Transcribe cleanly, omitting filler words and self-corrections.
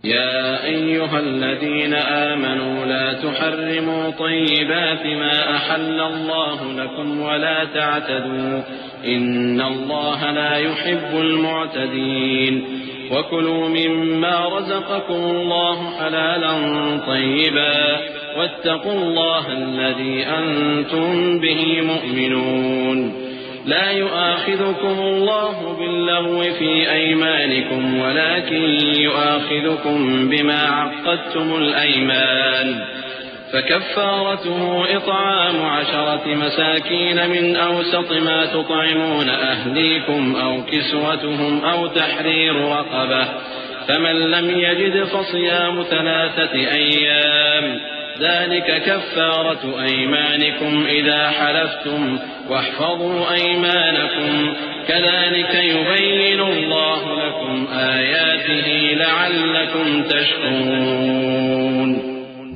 يا أيها الذين آمنوا لا تحرموا طيبات ما أحل الله لكم ولا تعتدوا إن الله لا يحب المعتدين وكلوا مما رزقكم الله حلالا طيبا واتقوا الله الذي أنتم به مؤمنون لا يؤاخذكم الله باللغو في أيمانكم ولكن يؤاخذكم بما عقدتم الأيمان فكفارته إطعام 10 مساكين من أوسط ما تطعمون أهليكم أو كسوتهم أو تحرير رقبة فمن لم يجد فصيام 3 أيام ذلك كفارة أيمانكم إذا حلفتم واحفظوا أيمانكم كذلك يبين الله لكم آياته لعلكم تشكرون